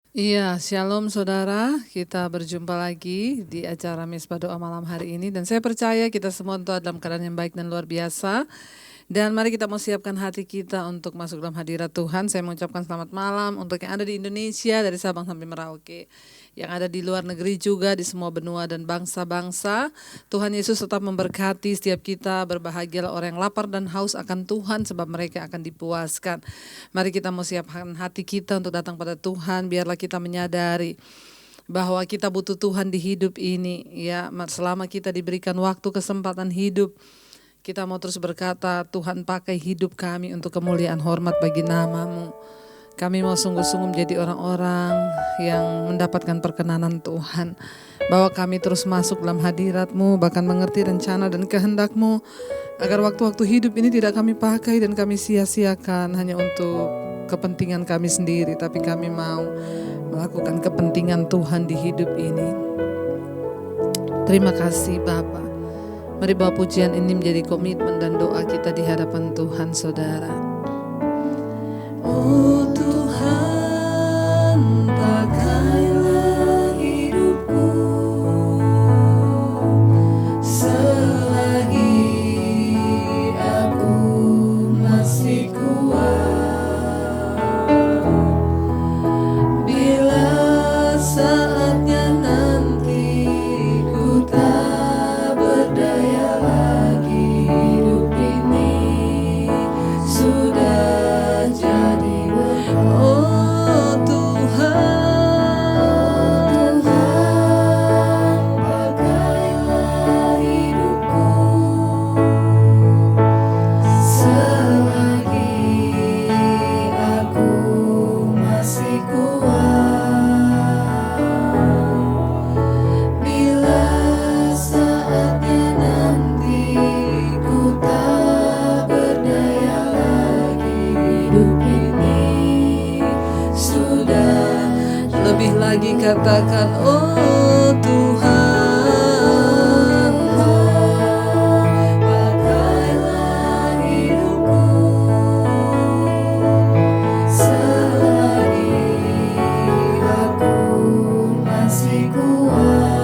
Iya, shalom saudara. Kita berjumpa lagi di acara Misbah Doa malam hari ini. Dan saya percaya kita semua tentu dalam keadaan yang baik dan luar biasa. Dan mari kita mau siapkan hati kita untuk masuk dalam hadirat Tuhan. Saya mengucapkan selamat malam untuk yang ada di Indonesia, dari Sabang sampai Merauke. Yang ada di luar negeri juga, di semua benua dan bangsa-bangsa. Tuhan Yesus tetap memberkati setiap kita. Berbahagialah orang yang lapar dan haus akan Tuhan, sebab mereka akan dipuaskan. Mari kita mau siapkan hati kita untuk datang pada Tuhan. Biarlah kita menyadari bahwa kita butuh Tuhan di hidup ini. Ya, selama kita diberikan waktu, kesempatan hidup, kita mau terus berkata, Tuhan pakai hidup kami untuk kemuliaan hormat bagi nama-Mu. Kami mau sungguh-sungguh menjadi orang-orang yang mendapatkan perkenanan Tuhan. Bahwa kami terus masuk dalam hadirat-Mu, bahkan mengerti rencana dan kehendak-Mu. Agar waktu-waktu hidup ini tidak kami pakai dan kami sia-siakan hanya untuk kepentingan kami sendiri. Tapi kami mau melakukan kepentingan Tuhan di hidup ini. Terima kasih Bapa. Mari bawa pujian ini menjadi komitmen dan doa kita di hadapan Tuhan, saudara. Oh Tuhan, pakailah hidupku selagi aku masih kuat. Bila saatnya nanti ku tak berdaya lagi, hidup ini sudah jadi berkat. Oh Tuhan, pakailah hidupku selagi aku masih kuat. Bila saatnya nanti ku tak berdaya lagi, hidup ini sudah. Lebih lagi katakan, oh Tuhan, pakailah hidupku selagi aku masih kuat.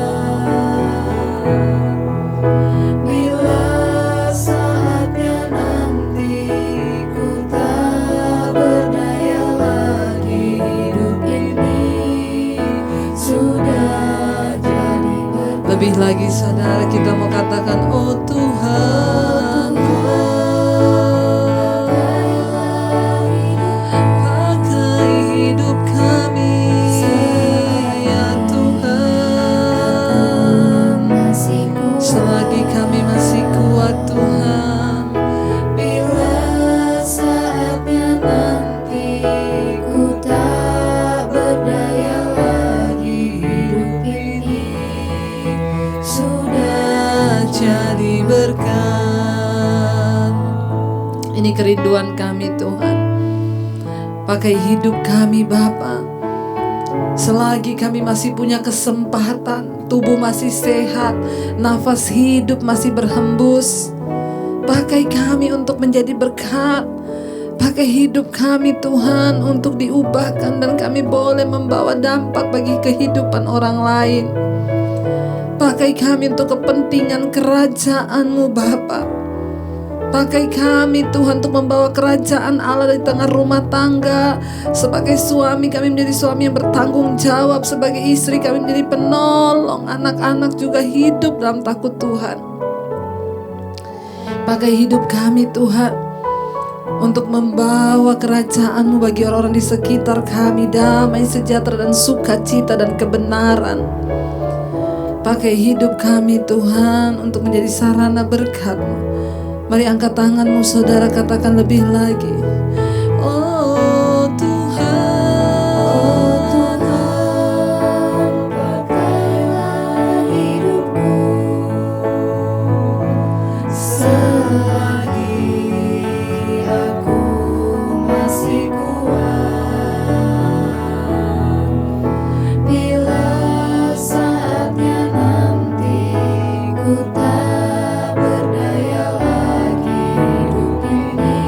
Bila saatnya nanti ku tak berdaya lagi, hidup ini sudah jadi berkat. Lebih lagi saudara, kita mau katakan, oh Tuhan, pakai hidup kami, ya Tuhan, selagi kami masih kuat Tuhan. Bila saatnya nanti ku tak berdaya lagi, hidup ini sudah jadi berkat. Ini kerinduan kami Tuhan. Pakai hidup kami Bapa. Selagi kami masih punya kesempatan, tubuh masih sehat, nafas hidup masih berhembus, pakai kami untuk menjadi berkat. Pakai hidup kami Tuhan untuk diubahkan dan kami boleh membawa dampak bagi kehidupan orang lain. Pakai kami untuk kepentingan kerajaan-Mu Bapa. Pakai kami Tuhan untuk membawa kerajaan Allah di tengah rumah tangga. Sebagai suami kami menjadi suami yang bertanggung jawab. Sebagai istri kami menjadi penolong. Anak-anak juga hidup dalam takut Tuhan. Pakai hidup kami Tuhan untuk membawa kerajaan-Mu bagi orang-orang di sekitar kami. Damai, sejahtera dan sukacita dan kebenaran. Pakai hidup kami Tuhan untuk menjadi sarana berkat-Mu. Mari angkat tanganmu saudara, katakan lebih lagi. Oh Tuhan, pakailah hidupku selagi aku masih kuat. Bila saatnya nanti ku tak berdaya lagi, hidup ini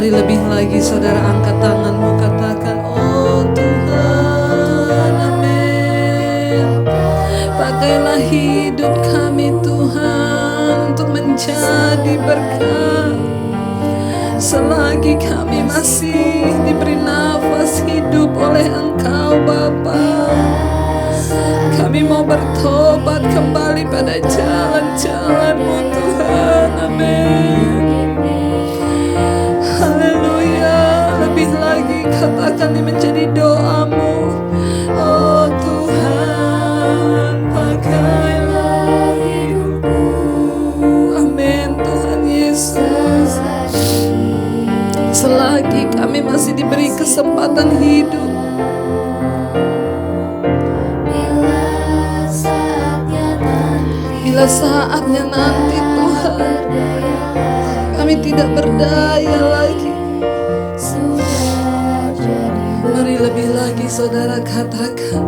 Mari lebih lagi saudara angkat tanganmu, katakan, oh Tuhan, amin. Pakailah hidup kami Tuhan untuk menjadi berkat. Selagi kami masih diberi nafas hidup oleh Engkau Bapa, kami mau bertobat kembali pada jalan-jalan-Mu Tuhan, amin. Haleluya. Lebih lagi katakan ini menjadi doamu, oh Tuhan, pakailah hidupku, amin Tuhan Yesus. Selagi kami masih diberi kesempatan hidup, bila saatnya nanti Tuhan kami tidak berdaya lagi, mari lebih lagi saudara katakan,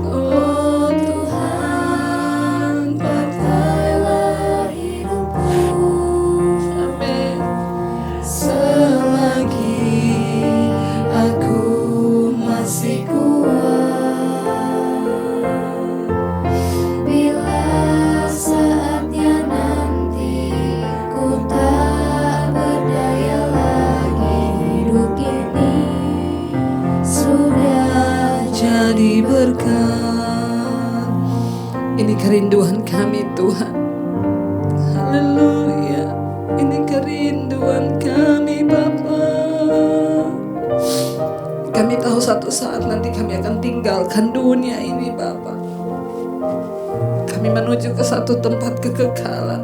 oh Tuhan, pakailah hidupku, amin. Selagi aku masih kuat, bila saatnya nanti ku tak berdaya lagi, hidup ini sudah jadi berkat. Ini kerinduan kami Tuhan, haleluya. Ini kerinduan kami Bapa. Kami tahu satu saat nanti kami akan tinggalkan dunia ini Bapa. Kami menuju ke satu tempat kekekalan.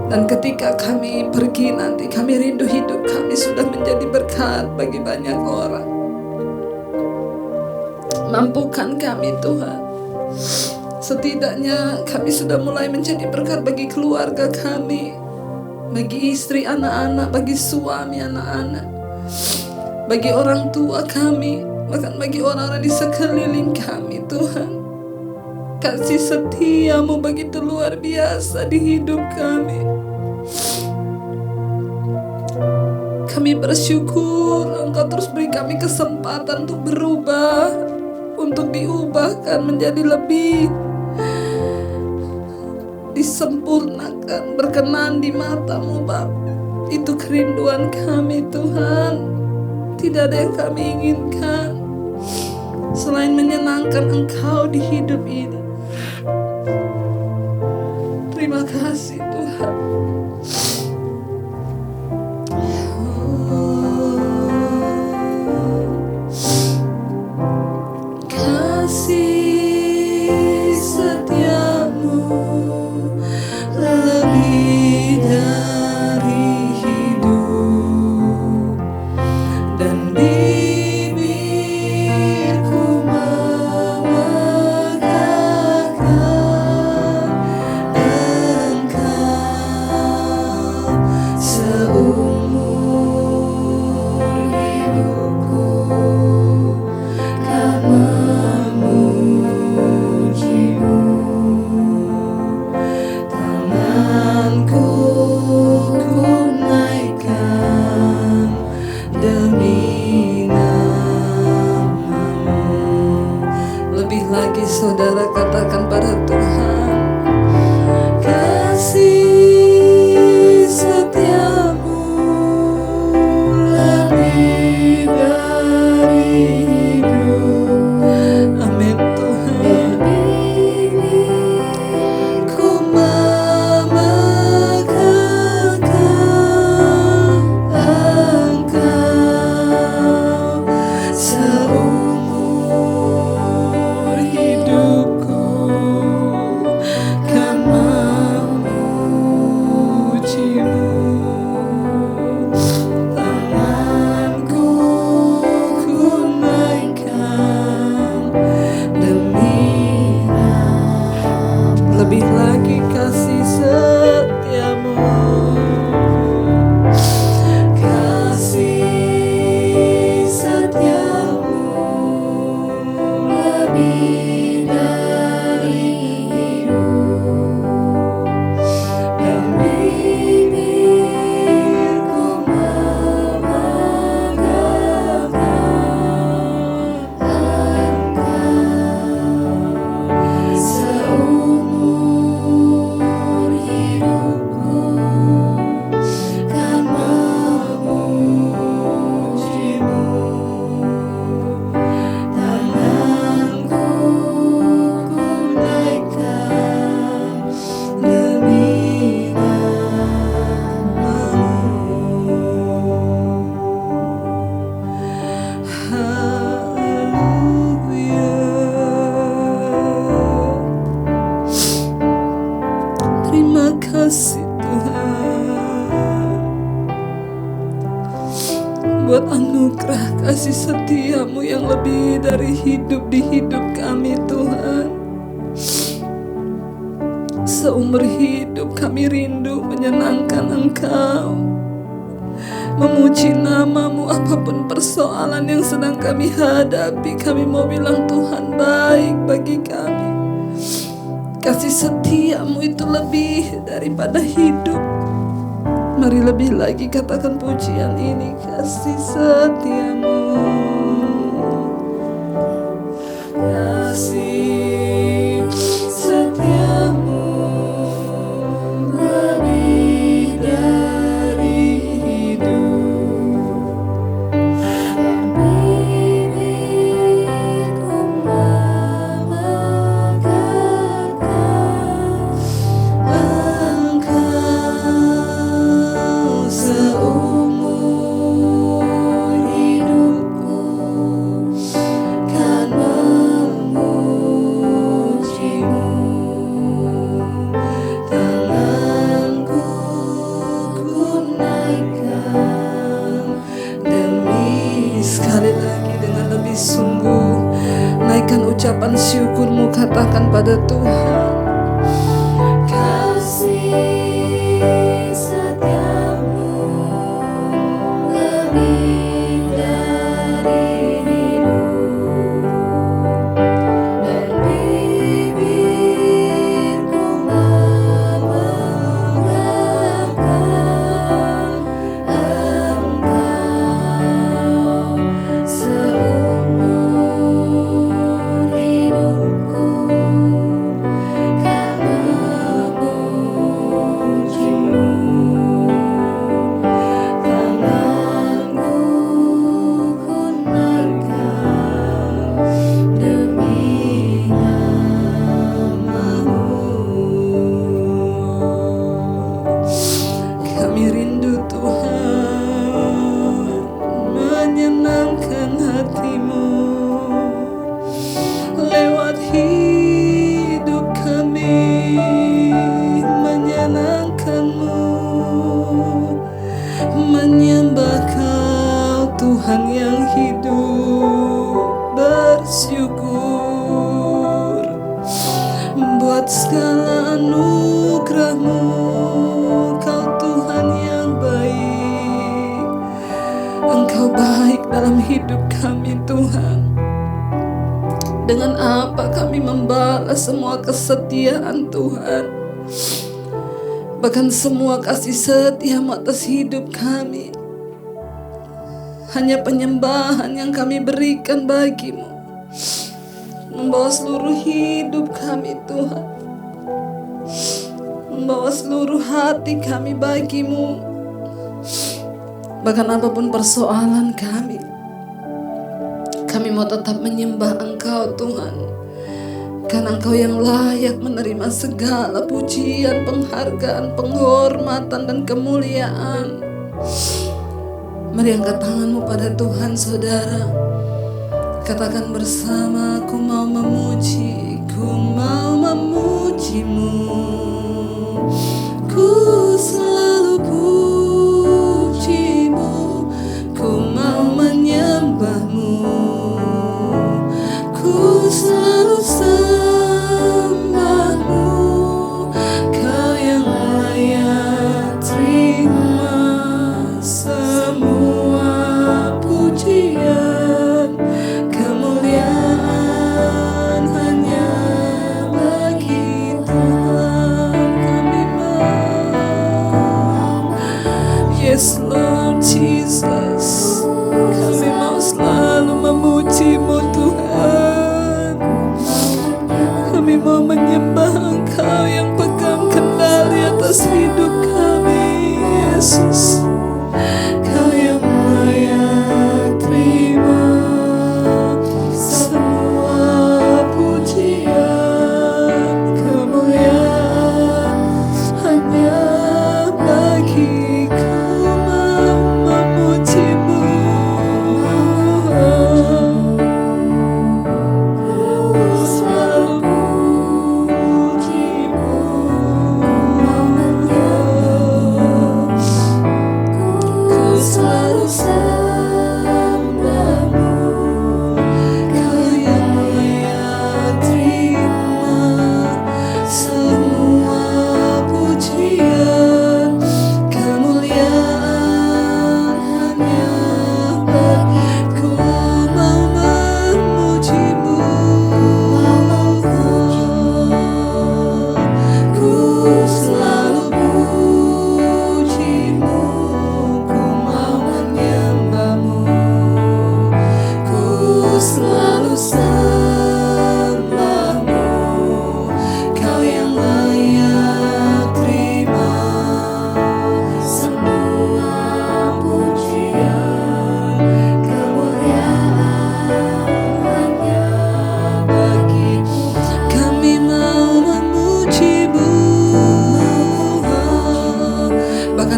Dan ketika kami pergi nanti, kami rindu hidup kami sudah menjadi berkat bagi banyak orang. Mampukan kami Tuhan. Setidaknya kami sudah mulai menjadi berkat bagi keluarga kami, bagi istri, anak-anak, bagi suami, anak-anak, bagi orang tua kami, bahkan bagi orang-orang di sekeliling kami Tuhan. Kasih setiamu begitu luar biasa di hidup kami. Kami bersyukur Engkau terus beri kami kesempatan untuk berubah, untuk diubahkan menjadi lebih disempurnakan, berkenan di mata-Mu Bapa. Itu kerinduan kami Tuhan. Tidak ada yang kami inginkan selain menyenangkan Engkau di hidup ini. Terima kasih Tuhan. Kasih setiamu lebih dari hidup, dan bibirku memegahkan Engkau seumur hidupku, kan memujimu. Tanganku ku naikkan demi nama-Mu. Lebih lagi saudara katakan pada Tuhan, kasih setiamu lebih dari hidup, amin Tuhan. Ku memegahkan Engkau seumur hidupku, kan memujimu. Tanganku ku naikkan demi nama. Lebih lagi kasih setiamu, kasih setiamu lebih dari hidup, dan bibirku buat anugerah kasih setia-Mu yang lebih dari hidup di hidup kami Tuhan. Seumur hidup kami rindu menyenangkan Engkau, memuji nama-Mu apapun persoalan yang sedang kami hadapi. Kami mau bilang Tuhan baik bagi kami. Kasih setia-Mu itu lebih daripada hidup. Mari lebih lagi katakan pujian ini. Kasih setia-Mu, kasih setia-Mu lebih dari hidup. Dan bibirku memegarkan Engkau seumur hidupku, kan memujimu. Tanganku ku naikkan demi, sekali lagi dengan lebih sungguh, naikkan ucapan syukurmu, katakan pada Tuhan. Kasih setia-Mu lebih dari hidup, dan bibirku memegarkan Engkau seumur hidupku, kan memujimu. Tanganku ku naikkan demi nama-Mu. Kami rindu Tuhan menyenangkan hati-Mu lewat hidup kami, menyenangkan-Mu, menyembah Kau Tuhan yang hidup, bersyukur buat segala anugerah-Mu. Kau Tuhan yang baik, Engkau baik dalam hidup kami Tuhan. Dengan apa kami membalas semua kesetiaan Tuhan, bahkan semua kasih setia-Mu atas hidup kami. Hanya penyembahan yang kami berikan bagi-Mu, membawa seluruh hidup kami Tuhan, membawa seluruh hati kami bagi-Mu. Bahkan apapun persoalan kami mau tetap menyembah Engkau Tuhan, karena Engkau yang layak menerima segala pujian, penghargaan, penghormatan, dan kemuliaan. Mari angkat tanganmu pada Tuhan saudara, katakan bersama, ku mau memuji, ku mau memuji-Mu, ku selalu puji-Mu, ku mau menyembah-Mu, ku selalu sembah-Mu. Kau yang layak terima semua pujian, kemuliaan hanya bagi Tuhan kami mau. Yes Lord Jesus, kami mau selalu memuji-Mu Tuhan. Kami mau menyembah Engkau yang pegang kendali atas hidup kami, Yesus. Kau yang layak terima semua pujian, kemuliaan hanya bagi-Ku, mau memuji-Mu. Selalu puji-Mu, mau menyembah.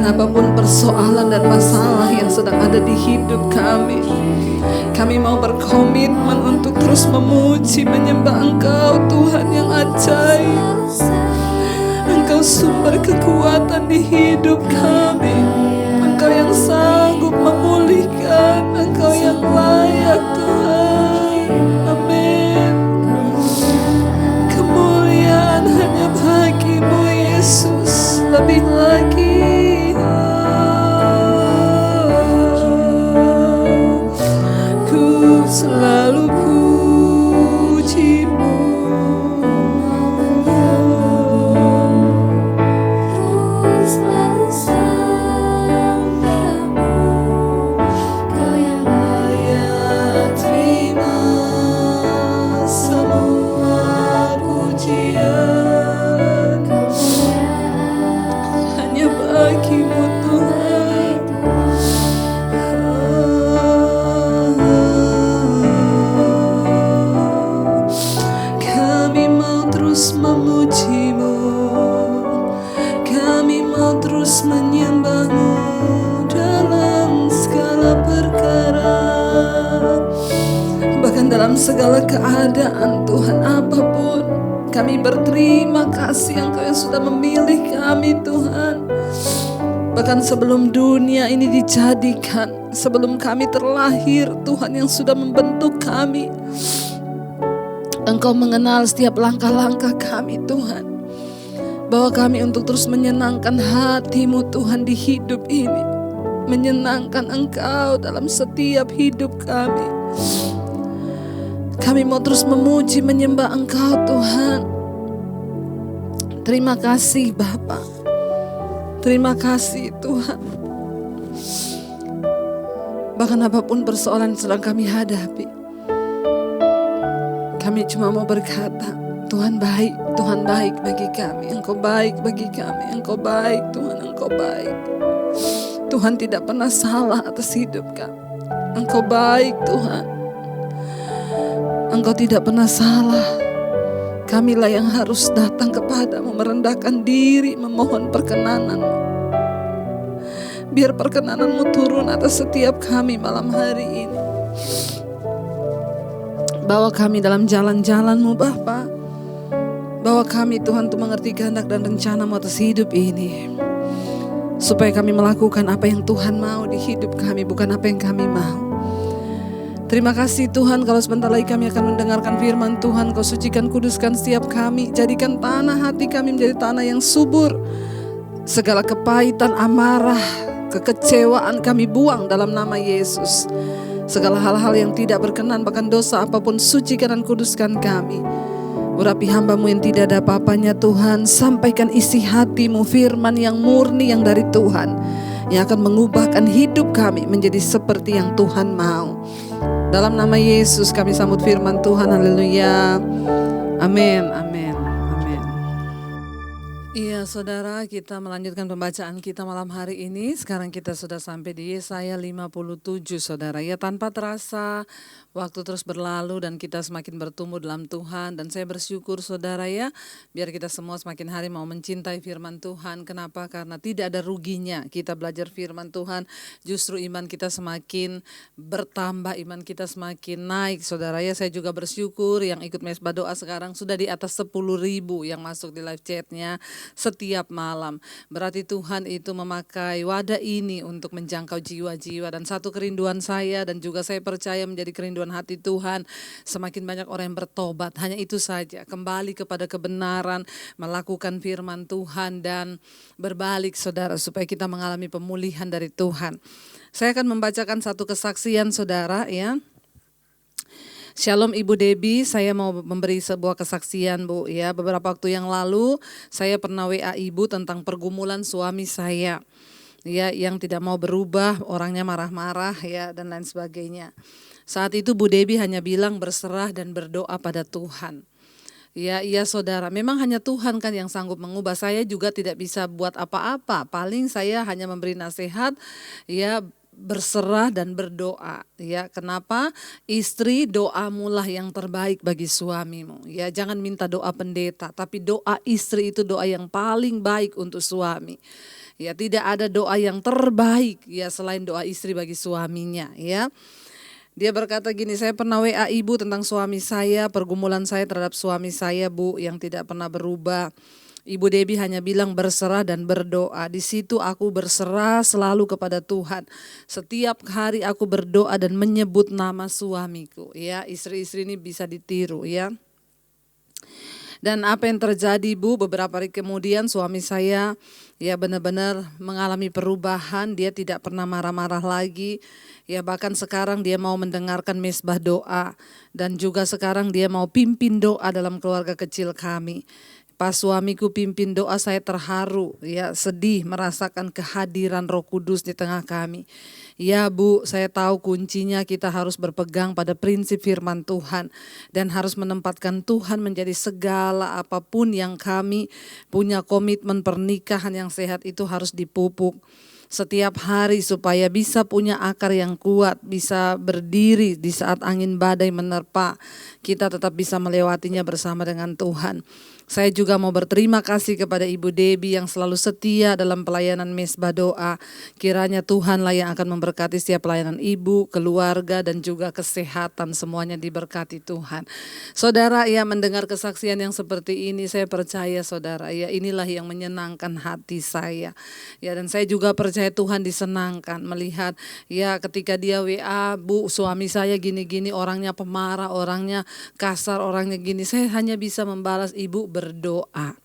Bahkan apapun persoalan dan masalah yang sedang ada di hidup kami, kami mau berkomitmen untuk terus memuji, menyembah Engkau Tuhan yang ajaib. Engkau sumber kekuatan di hidup kami. Engkau yang sanggup memulihkan. Engkau yang layak Tuhan. Amin. Kemuliaan hanya bagi-Mu Yesus. Lebih lagi ku selalu puji-Mu. Dalam segala keadaan Tuhan, apapun kami berterima kasih Engkau yang sudah memilih kami Tuhan. Bahkan sebelum dunia ini dijadikan, sebelum kami terlahir, Tuhan yang sudah membentuk kami. Engkau mengenal setiap langkah-langkah kami Tuhan. Bawa kami untuk terus menyenangkan hati-Mu Tuhan di hidup ini. Menyenangkan Engkau dalam setiap hidup kami. Kami mau terus memuji, menyembah Engkau Tuhan. Terima kasih Bapa. Terima kasih Tuhan. Bahkan apapun persoalan yang sedang kami hadapi, kami cuma mau berkata, Tuhan baik bagi kami. Engkau baik bagi kami. Engkau baik Tuhan, Engkau baik. Tuhan tidak pernah salah atas hidup kami. Engkau baik Tuhan. Engkau tidak pernah salah. Kamilah yang harus datang kepadamu, merendahkan diri, memohon perkenanan-Mu. Biar perkenanan-Mu turun atas setiap kami malam hari ini. Bawa kami dalam jalan-jalan-Mu Bapa. Bawa kami Tuhan untuk mengerti kehendak dan rencana-Mu atas hidup ini. Supaya kami melakukan apa yang Tuhan mau di hidup kami, bukan apa yang kami mau. Terima kasih Tuhan, kalau sebentar lagi kami akan mendengarkan firman Tuhan. Kau sucikan, kuduskan setiap kami. Jadikan tanah hati kami menjadi tanah yang subur. Segala kepahitan, amarah, kekecewaan kami buang dalam nama Yesus. Segala hal-hal yang tidak berkenan, bahkan dosa apapun, sucikan dan kuduskan kami. Urapi hamba-Mu yang tidak ada apa-apanya Tuhan. Sampaikan isi hati-Mu, firman yang murni yang dari Tuhan, yang akan mengubahkan hidup kami menjadi seperti yang Tuhan mau. Dalam nama Yesus kami sambut firman Tuhan. Haleluya. Amin. Amin. Amin. Iya saudara, kita melanjutkan pembacaan kita malam hari ini. Sekarang kita sudah sampai di Yesaya 57 saudara. Ya, tanpa terasa waktu terus berlalu dan kita semakin bertumbuh dalam Tuhan. Dan saya bersyukur saudara ya, biar kita semua semakin hari mau mencintai firman Tuhan. Kenapa? Karena tidak ada ruginya kita belajar firman Tuhan. Justru iman kita semakin bertambah, iman kita semakin naik saudara ya. Saya juga bersyukur yang ikut mesbah doa sekarang sudah di atas 10.000 yang masuk di live chatnya setiap malam. Berarti Tuhan itu memakai wadah ini untuk menjangkau jiwa-jiwa. Dan satu kerinduan saya dan juga saya percaya menjadi kerinduan hati Tuhan, semakin banyak orang yang bertobat. Hanya itu saja, kembali kepada kebenaran, melakukan firman Tuhan dan berbalik saudara, supaya kita mengalami pemulihan dari Tuhan. Saya akan membacakan satu kesaksian saudara ya. Shalom Ibu Debbie, saya mau memberi sebuah kesaksian Bu ya. Beberapa waktu yang lalu saya pernah WA Ibu tentang pergumulan suami saya. Ya, yang tidak mau berubah, orangnya marah-marah ya dan lain sebagainya. Saat itu Bu Debbie hanya bilang berserah dan berdoa pada Tuhan. Ya, iya saudara, memang hanya Tuhan kan yang sanggup mengubah. Saya juga tidak bisa buat apa-apa. Paling saya hanya memberi nasihat, ya berserah dan berdoa. Ya, kenapa? Istri, doamulah yang terbaik bagi suamimu. Ya, jangan minta doa pendeta, tapi doa istri itu doa yang paling baik untuk suami. Ya, tidak ada doa yang terbaik ya selain doa istri bagi suaminya, ya. Dia berkata gini, saya pernah WA ibu tentang suami saya, pergumulan saya terhadap suami saya, Bu, yang tidak pernah berubah. Ibu Debbie hanya bilang berserah dan berdoa. Di situ aku berserah selalu kepada Tuhan. Setiap hari aku berdoa dan menyebut nama suamiku. Ya, istri-istri ini bisa ditiru, ya. Dan apa yang terjadi, Bu, beberapa hari kemudian suami saya ya benar-benar mengalami perubahan. Dia tidak pernah marah-marah lagi. Ya, bahkan sekarang dia mau mendengarkan mesbah doa. Dan juga sekarang dia mau pimpin doa dalam keluarga kecil kami. Pas suamiku pimpin doa, saya terharu, ya, sedih merasakan kehadiran Roh Kudus di tengah kami. Ya, Bu, saya tahu kuncinya kita harus berpegang pada prinsip firman Tuhan dan harus menempatkan Tuhan menjadi segala apapun yang kami punya. Komitmen pernikahan yang sehat itu harus dipupuk setiap hari supaya bisa punya akar yang kuat, bisa berdiri di saat angin badai menerpa. Kita tetap bisa melewatinya bersama dengan Tuhan. Saya juga mau berterima kasih kepada Ibu Debbie yang selalu setia dalam pelayanan mesbah doa. Kiranya Tuhanlah yang akan memberkati setiap pelayanan ibu, keluarga, dan juga kesehatan, semuanya diberkati Tuhan. Saudara, ya, mendengar kesaksian yang seperti ini, saya percaya saudara, ya, inilah yang menyenangkan hati saya. Ya, dan saya juga percaya Tuhan disenangkan melihat, ya, ketika dia WA, Bu, suami saya gini-gini, orangnya pemarah, orangnya kasar, orangnya gini. Saya hanya bisa membalas, Ibu berdoa.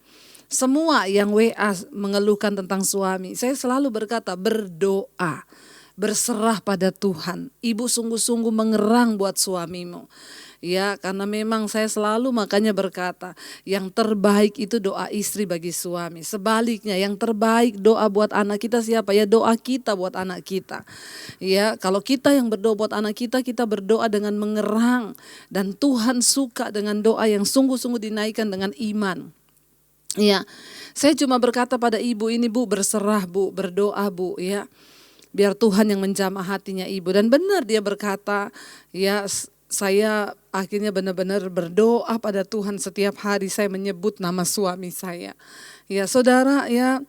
Semua yang WA mengeluhkan tentang suami, saya selalu berkata berdoa, berserah pada Tuhan. Ibu sungguh-sungguh mengerang buat suamimu. Ya, karena memang saya selalu makanya berkata, yang terbaik itu doa istri bagi suami. Sebaliknya, yang terbaik doa buat anak kita siapa? Ya, doa kita buat anak kita. Ya, kalau kita yang berdoa buat anak kita, kita berdoa dengan mengerang. Dan Tuhan suka dengan doa yang sungguh-sungguh dinaikkan dengan iman. Ya, saya cuma berkata pada ibu ini, Bu, berserah, Bu, berdoa, Bu, ya. Biar Tuhan yang menjamah hatinya ibu. Dan benar dia berkata, ya, saya akhirnya benar-benar berdoa pada Tuhan setiap hari saya menyebut nama suami saya. Ya, saudara, ya,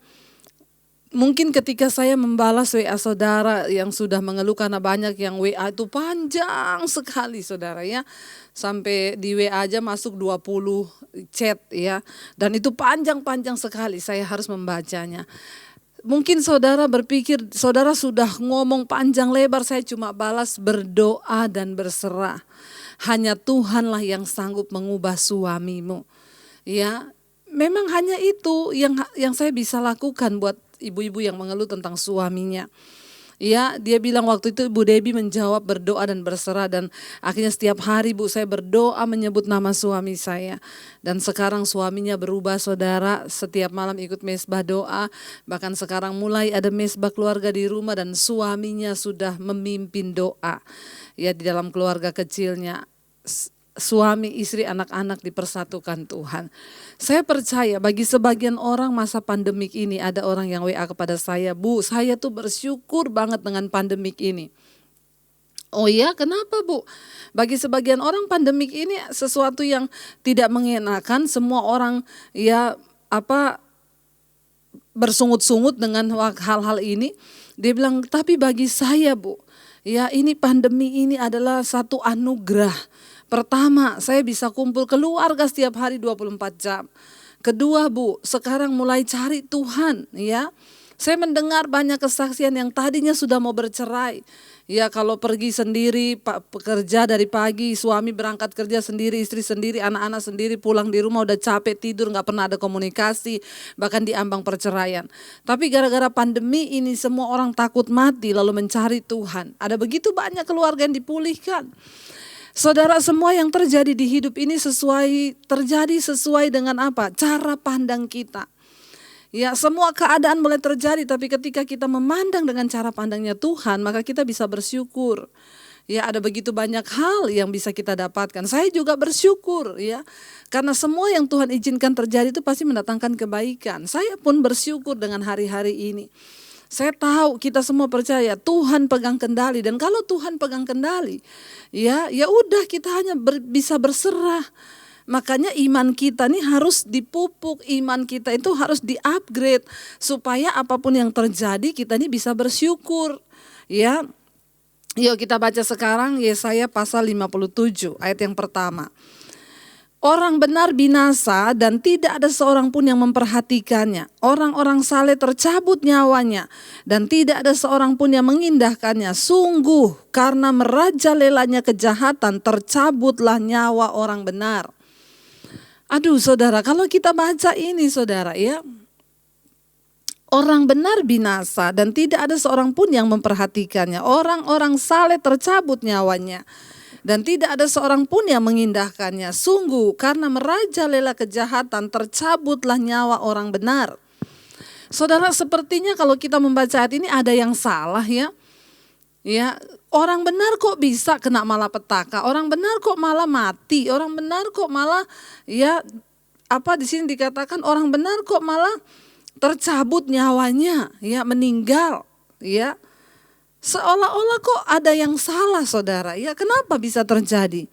mungkin ketika saya membalas WA saudara yang sudah mengeluh karena banyak yang WA itu panjang sekali, saudara, ya. Sampai di WA aja masuk 20 chat, ya. Dan itu panjang-panjang sekali, saya harus membacanya. Mungkin saudara berpikir, saudara sudah ngomong panjang lebar, saya cuma balas berdoa dan berserah. Hanya Tuhanlah yang sanggup mengubah suamimu. Ya, memang hanya itu yang saya bisa lakukan buat ibu-ibu yang mengeluh tentang suaminya. Ya, dia bilang waktu itu Ibu Debbie menjawab berdoa dan berserah, dan akhirnya setiap hari, Bu, saya berdoa menyebut nama suami saya. Dan sekarang suaminya berubah, saudara, setiap malam ikut mesbah doa, bahkan sekarang mulai ada mesbah keluarga di rumah dan suaminya sudah memimpin doa. Ya, di dalam keluarga kecilnya. Suami, istri, anak-anak dipersatukan Tuhan. Saya percaya bagi sebagian orang masa pandemik ini, ada orang yang WA kepada saya, Bu, saya tuh bersyukur banget dengan pandemik ini. Oh ya, kenapa, Bu? Bagi sebagian orang pandemik ini sesuatu yang tidak mengenakan, semua orang ya bersungut-sungut dengan hal-hal ini. Dia bilang, tapi bagi saya, Bu, ya, ini pandemi ini adalah satu anugerah. Pertama, saya bisa kumpul keluarga setiap hari 24 jam. Kedua, Bu, sekarang mulai cari Tuhan, ya. Saya mendengar banyak kesaksian yang tadinya sudah mau bercerai. Ya, kalau pergi sendiri, pekerja dari pagi, suami berangkat kerja sendiri, istri sendiri, anak-anak sendiri, pulang di rumah udah capek tidur, gak pernah ada komunikasi, bahkan diambang perceraian. Tapi gara-gara pandemi ini semua orang takut mati lalu mencari Tuhan. Ada begitu banyak keluarga yang dipulihkan. Saudara, semua yang terjadi di hidup ini terjadi sesuai dengan apa? Cara pandang kita. Ya, semua keadaan mulai terjadi, tapi ketika kita memandang dengan cara pandangnya Tuhan, maka kita bisa bersyukur. Ya, ada begitu banyak hal yang bisa kita dapatkan. Saya juga bersyukur, ya. Karena semua yang Tuhan izinkan terjadi itu pasti mendatangkan kebaikan. Saya pun bersyukur dengan hari-hari ini. Saya tahu kita semua percaya Tuhan pegang kendali, dan kalau Tuhan pegang kendali, ya udah kita hanya bisa berserah. Makanya iman kita nih harus dipupuk, iman kita itu harus di-upgrade supaya apapun yang terjadi kita nih bisa bersyukur. Ya. Yuk kita baca sekarang Yesaya pasal 57 ayat yang pertama. Orang benar binasa dan tidak ada seorang pun yang memperhatikannya. Orang-orang saleh tercabut nyawanya dan tidak ada seorang pun yang mengindahkannya. Sungguh karena merajalelanya kejahatan tercabutlah nyawa orang benar. Aduh saudara, kalau kita baca ini saudara ya, orang benar binasa dan tidak ada seorang pun yang memperhatikannya. Orang-orang saleh tercabut nyawanya dan tidak ada seorang pun yang mengindahkannya. Sungguh karena merajalela kejahatan tercabutlah nyawa orang benar. Saudara, sepertinya kalau kita membaca ayat ini ada yang salah ya. Ya, orang benar kok bisa kena malapetaka, orang benar kok malah mati, orang benar kok malah ya di sini dikatakan orang benar kok malah tercabut nyawanya, ya meninggal, ya. Seolah-olah kok ada yang salah saudara, ya kenapa bisa terjadi?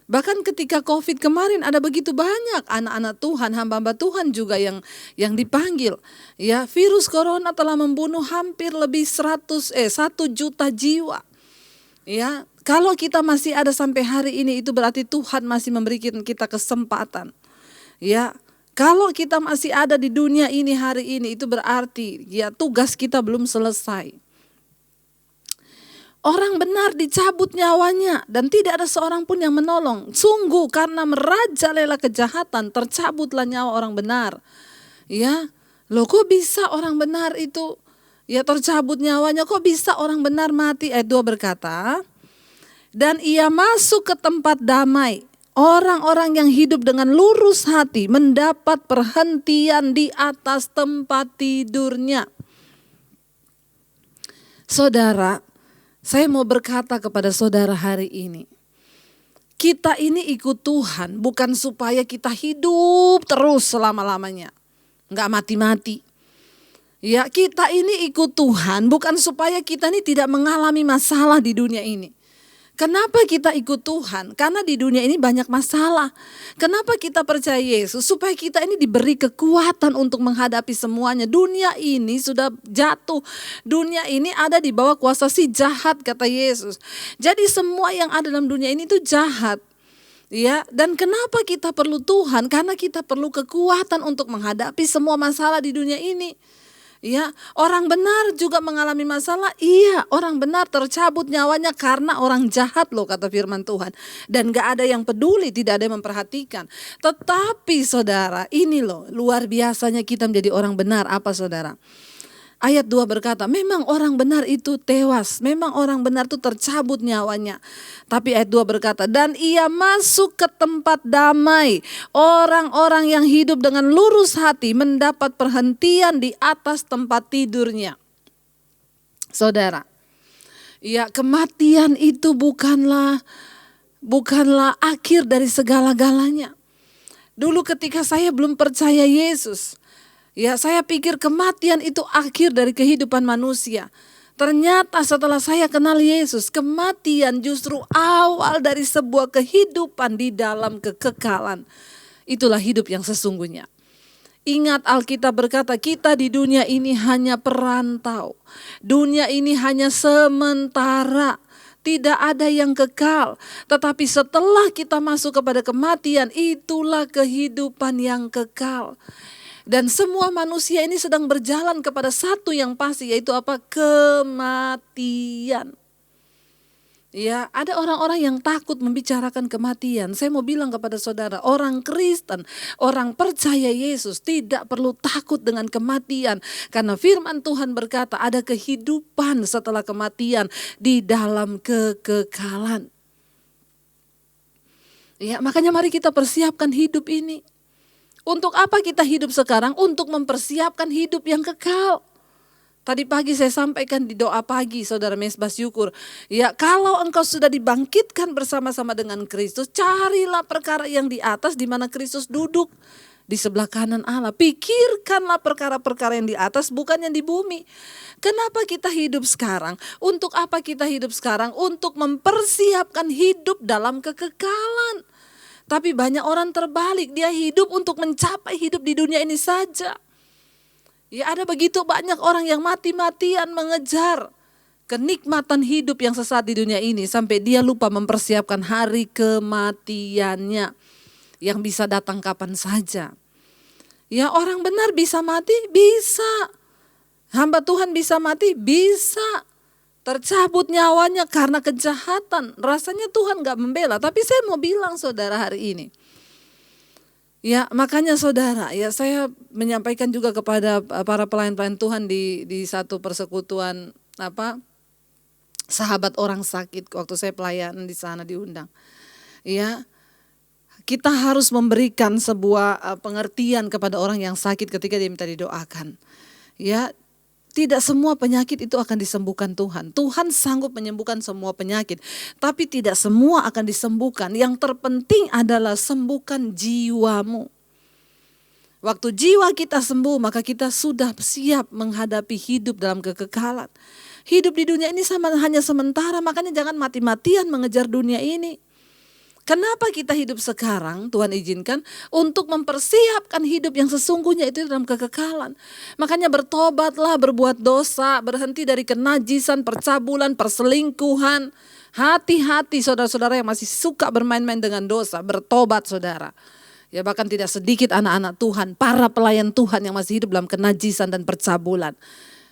Bahkan ketika COVID kemarin ada begitu banyak anak-anak Tuhan, hamba-hamba Tuhan juga yang dipanggil. Ya, virus corona telah membunuh hampir lebih 1 juta jiwa. Ya, kalau kita masih ada sampai hari ini itu berarti Tuhan masih memberikan kita kesempatan. Ya, kalau kita masih ada di dunia ini hari ini itu berarti ya tugas kita belum selesai. Orang benar dicabut nyawanya dan tidak ada seorang pun yang menolong. Sungguh karena merajalela kejahatan tercabutlah nyawa orang benar. Ya, loh kok bisa orang benar itu ya tercabut nyawanya, kok bisa orang benar mati? Ayat 2 berkata, dan ia masuk ke tempat damai. Orang-orang yang hidup dengan lurus hati mendapat perhentian di atas tempat tidurnya. Saudara, saya mau berkata kepada saudara hari ini, kita ini ikut Tuhan bukan supaya kita hidup terus selama-lamanya, enggak mati-mati. Ya, kita ini ikut Tuhan bukan supaya kita ini tidak mengalami masalah di dunia ini. Kenapa kita ikut Tuhan? Karena di dunia ini banyak masalah. Kenapa kita percaya Yesus? Supaya kita ini diberi kekuatan untuk menghadapi semuanya. Dunia ini sudah jatuh. Dunia ini ada di bawah kuasa si jahat, kata Yesus. Jadi semua yang ada dalam dunia ini itu jahat. Ya, dan kenapa kita perlu Tuhan? Karena kita perlu kekuatan untuk menghadapi semua masalah di dunia ini. Ya, orang benar juga mengalami masalah. Iya, orang benar tercabut nyawanya karena orang jahat loh, kata firman Tuhan. Dan gak ada yang peduli, tidak ada yang memperhatikan. Tetapi saudara, ini loh luar biasanya kita menjadi orang benar. Apa saudara? Ayat 2 berkata, memang orang benar itu tewas, memang orang benar itu tercabut nyawanya. Tapi ayat 2 berkata, dan ia masuk ke tempat damai. Orang-orang yang hidup dengan lurus hati mendapat perhentian di atas tempat tidurnya. Saudara, ya kematian itu bukanlah akhir dari segala-galanya. Dulu ketika saya belum percaya Yesus, ya, saya pikir kematian itu akhir dari kehidupan manusia. Ternyata setelah saya kenal Yesus, kematian justru awal dari sebuah kehidupan di dalam kekekalan. Itulah hidup yang sesungguhnya. Ingat Alkitab berkata, kita di dunia ini hanya perantau. Dunia ini hanya sementara. Tidak ada yang kekal. Tetapi setelah kita masuk kepada kematian, itulah kehidupan yang kekal. Dan semua manusia ini sedang berjalan kepada satu yang pasti, yaitu apa? Kematian. Ya, ada orang-orang yang takut membicarakan kematian. Saya mau bilang kepada saudara, orang Kristen, orang percaya Yesus tidak perlu takut dengan kematian. Karena firman Tuhan berkata ada kehidupan setelah kematian di dalam kekekalan. Ya, makanya mari kita persiapkan hidup ini. Untuk apa kita hidup sekarang? Untuk mempersiapkan hidup yang kekal. Tadi pagi saya sampaikan di doa pagi, saudara Mesbah Syukur. Ya, kalau engkau sudah dibangkitkan bersama-sama dengan Kristus, carilah perkara yang di atas di mana Kristus duduk. di sebelah kanan Allah. Pikirkanlah perkara-perkara yang di atas, bukan yang di bumi. Kenapa kita hidup sekarang? Untuk apa kita hidup sekarang? Untuk mempersiapkan hidup dalam kekekalan. Tapi banyak orang terbalik, dia hidup untuk mencapai hidup di dunia ini saja. Ya, ada begitu banyak orang yang mati-matian mengejar kenikmatan hidup yang sesaat di dunia ini sampai dia lupa mempersiapkan hari kematiannya yang bisa datang kapan saja. Ya, orang benar bisa mati? Bisa. Hamba Tuhan bisa mati? Bisa. Tercabut nyawanya karena kejahatan. Rasanya Tuhan gak membela. Tapi saya mau bilang saudara hari ini. Ya, makanya saudara, ya saya menyampaikan juga kepada para pelayan-pelayan Tuhan di satu persekutuan sahabat orang sakit waktu saya pelayanan di sana diundang. Ya, kita harus memberikan sebuah pengertian kepada orang yang sakit ketika dia minta didoakan. Ya, tidak semua penyakit itu akan disembuhkan Tuhan. Tuhan sanggup menyembuhkan semua penyakit, tapi tidak semua akan disembuhkan. Yang terpenting adalah sembuhkan jiwamu. Waktu jiwa kita sembuh, maka kita sudah siap menghadapi hidup dalam kekekalan. Hidup di dunia ini hanya sementara, makanya jangan mati-matian mengejar dunia ini. Kenapa kita hidup sekarang? Tuhan izinkan untuk mempersiapkan hidup yang sesungguhnya itu dalam kekekalan. Makanya bertobatlah, berbuat dosa, berhenti dari kenajisan, percabulan, perselingkuhan. Hati-hati saudara-saudara yang masih suka bermain-main dengan dosa, bertobat saudara. Ya, bahkan tidak sedikit anak-anak Tuhan, para pelayan Tuhan yang masih hidup dalam kenajisan dan percabulan.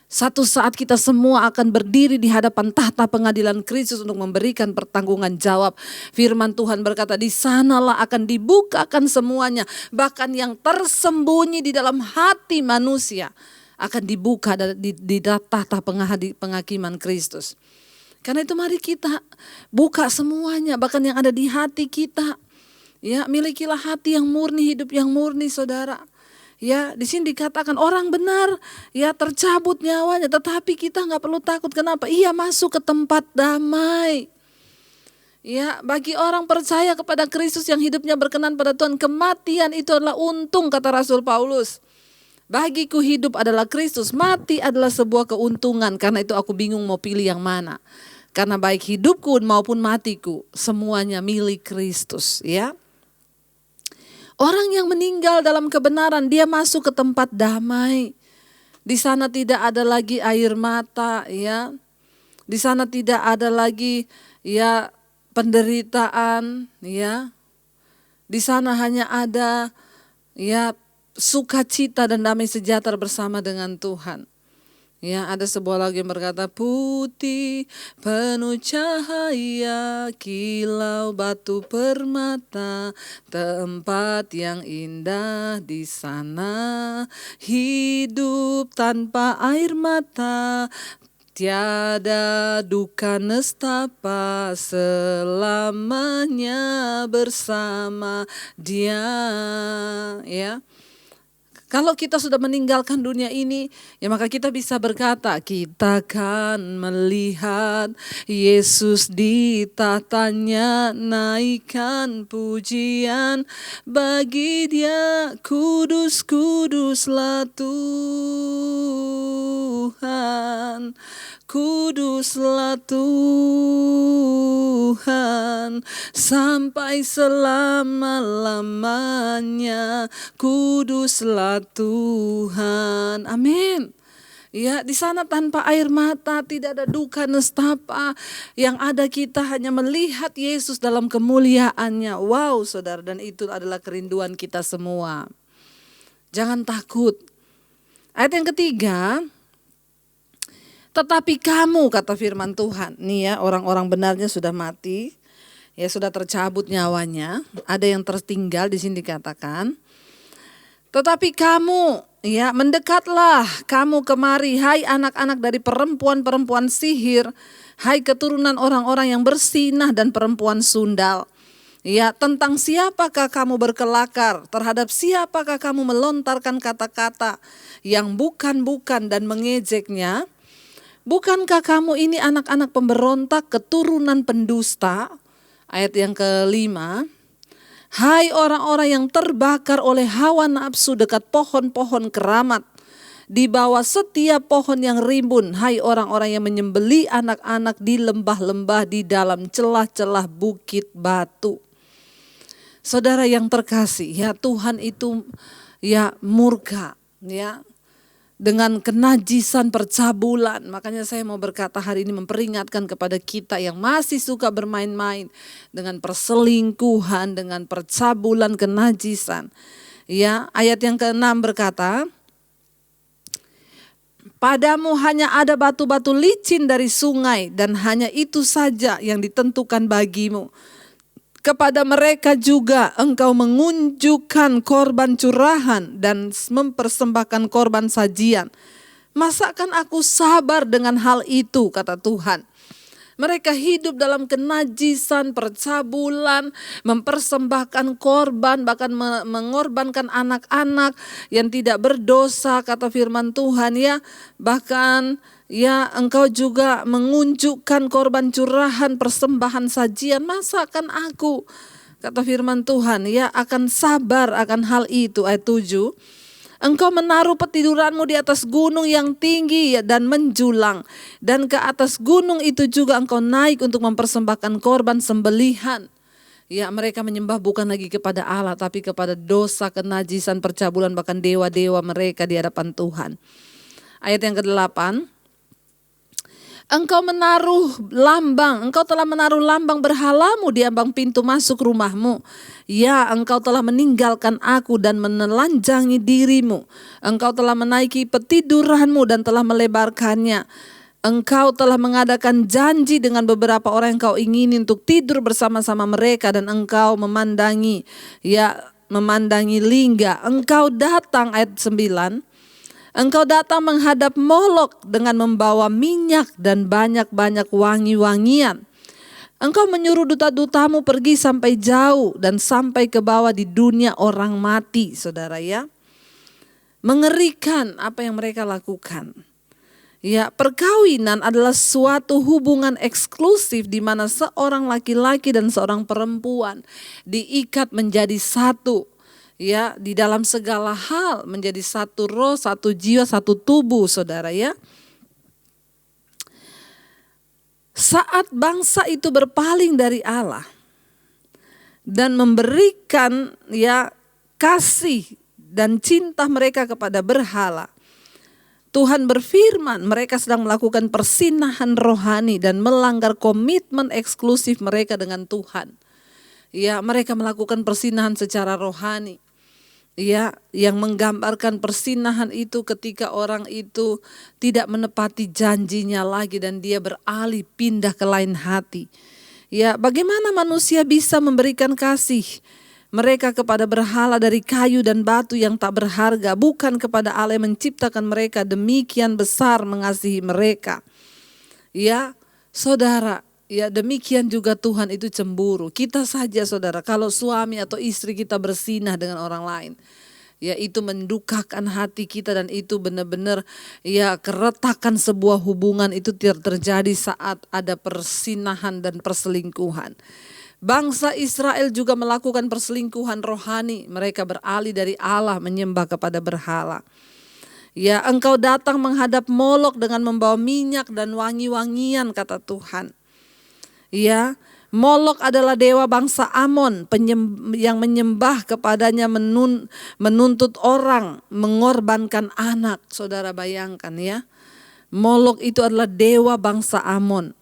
Satu saat kita semua akan berdiri di hadapan tahta pengadilan Kristus untuk memberikan pertanggungan jawab. Firman Tuhan berkata, di sanalah akan dibukakan semuanya. Bahkan yang tersembunyi di dalam hati manusia akan dibuka di tahta penghakiman Kristus. Karena itu mari kita buka semuanya, bahkan yang ada di hati kita. Ya, milikilah hati yang murni, hidup yang murni saudara. Ya, di sini dikatakan orang benar ya tercabut nyawanya, tetapi kita nggak perlu takut. Kenapa? Ia masuk ke tempat damai. Ya, bagi orang percaya kepada Kristus yang hidupnya berkenan pada Tuhan, kematian itu adalah untung, kata Rasul Paulus. Bagiku hidup adalah Kristus, mati adalah sebuah keuntungan. Karena itu aku bingung mau pilih yang mana. Karena baik hidupku maupun matiku semuanya milik Kristus, ya. Orang yang meninggal dalam kebenaran, dia masuk ke tempat damai. Di sana tidak ada lagi air mata, ya. Di sana tidak ada lagi ya penderitaan, ya. Di sana hanya ada ya sukacita dan damai sejahtera bersama dengan Tuhan. Ya, ada sebuah lagu yang berkata, putih penuh cahaya, kilau batu permata, tempat yang indah di sana, hidup tanpa air mata, tiada duka nestapa, selamanya bersama Dia. Ya. Kalau kita sudah meninggalkan dunia ini, ya maka kita bisa berkata, kita kan melihat Yesus di tahtanya, naikkan pujian bagi Dia, kudus kuduslah Tuhan. Kuduslah Tuhan sampai selama-lamanya. Kuduslah Tuhan. Amin. Ya, di sana tanpa air mata, tidak ada duka nestapa. Yang ada kita hanya melihat Yesus dalam kemuliaannya. Wow, saudara, dan itu adalah kerinduan kita semua. Jangan takut. Ayat yang ketiga, tetapi kamu, kata firman Tuhan, nih ya, orang-orang benarnya sudah mati, ya sudah tercabut nyawanya, ada yang tertinggal di sini dikatakan. Tetapi kamu, ya mendekatlah kamu kemari, hai anak-anak dari perempuan-perempuan sihir, hai keturunan orang-orang yang bersinah dan perempuan sundal. Ya, tentang siapakah kamu berkelakar, terhadap siapakah kamu melontarkan kata-kata yang bukan-bukan dan mengejeknya. Bukankah kamu ini anak-anak pemberontak, keturunan pendusta? Ayat yang kelima. Hai orang-orang yang terbakar oleh hawa nafsu dekat pohon-pohon keramat, di bawah setiap pohon yang rimbun, hai orang-orang yang menyembeli anak-anak di lembah-lembah, di dalam celah-celah bukit batu. Saudara yang terkasih, ya Tuhan itu ya murka ya dengan kenajisan percabulan. Makanya saya mau berkata hari ini memperingatkan kepada kita yang masih suka bermain-main dengan perselingkuhan, dengan percabulan, kenajisan. Ya, ayat yang ke-6 berkata, padamu hanya ada batu-batu licin dari sungai dan hanya itu saja yang ditentukan bagimu. Kepada mereka juga engkau mengunjukkan korban curahan dan mempersembahkan korban sajian. Masakan aku sabar dengan hal itu, kata Tuhan. Mereka hidup dalam kenajisan, percabulan, mempersembahkan korban, bahkan mengorbankan anak-anak yang tidak berdosa, kata firman Tuhan ya. Bahkan ya engkau juga mengunjukkan korban curahan, persembahan sajian. Masakan aku, kata firman Tuhan ya, akan sabar akan hal itu. Ayat 7. Engkau menaruh petiduranmu di atas gunung yang tinggi dan menjulang. Dan ke atas gunung itu juga engkau naik untuk mempersembahkan korban sembelihan. Ya, mereka menyembah bukan lagi kepada Allah, tapi kepada dosa, kenajisan, percabulan, bahkan dewa-dewa mereka di hadapan Tuhan. Ayat yang ke-8. Engkau telah menaruh lambang berhalamu di ambang pintu masuk rumahmu. Ya, engkau telah meninggalkan aku dan menelanjangi dirimu. Engkau telah menaiki petiduranmu dan telah melebarkannya. Engkau telah mengadakan janji dengan beberapa orang yang kau ingini untuk tidur bersama-sama mereka dan engkau memandangi lingga. Engkau datang, ayat 9. Engkau datang menghadap Molok dengan membawa minyak dan banyak-banyak wangi-wangian. Engkau menyuruh duta-dutamu pergi sampai jauh dan sampai ke bawah di dunia orang mati, saudara ya. Mengerikan apa yang mereka lakukan. Ya, perkawinan adalah suatu hubungan eksklusif di mana seorang laki-laki dan seorang perempuan diikat menjadi satu. Ya, di dalam segala hal menjadi satu roh, satu jiwa, satu tubuh, saudara ya. Saat bangsa itu berpaling dari Allah dan memberikan ya kasih dan cinta mereka kepada berhala, Tuhan berfirman mereka sedang melakukan persinahan rohani dan melanggar komitmen eksklusif mereka dengan Tuhan. Ya, mereka melakukan persinahan secara rohani. Ya, yang menggambarkan persinahan itu ketika orang itu tidak menepati janjinya lagi dan dia beralih pindah ke lain hati. Ya, bagaimana manusia bisa memberikan kasih mereka kepada berhala dari kayu dan batu yang tak berharga, bukan kepada Allah yang menciptakan mereka demikian besar mengasihi mereka. Ya, saudara, ya demikian juga Tuhan itu cemburu. Kita saja saudara, kalau suami atau istri kita bersinah dengan orang lain, ya itu mendukakan hati kita dan itu benar-benar ya keretakan sebuah hubungan itu terjadi saat ada persinahan dan perselingkuhan. Bangsa Israel juga melakukan perselingkuhan rohani. Mereka beralih dari Allah menyembah kepada berhala. Ya, engkau datang menghadap Molok dengan membawa minyak dan wangi-wangian, kata Tuhan. Ya, Molok adalah dewa bangsa Amon yang menyembah kepadanya, menuntut orang, mengorbankan anak. Saudara bayangkan ya, Molok itu adalah dewa bangsa Amon.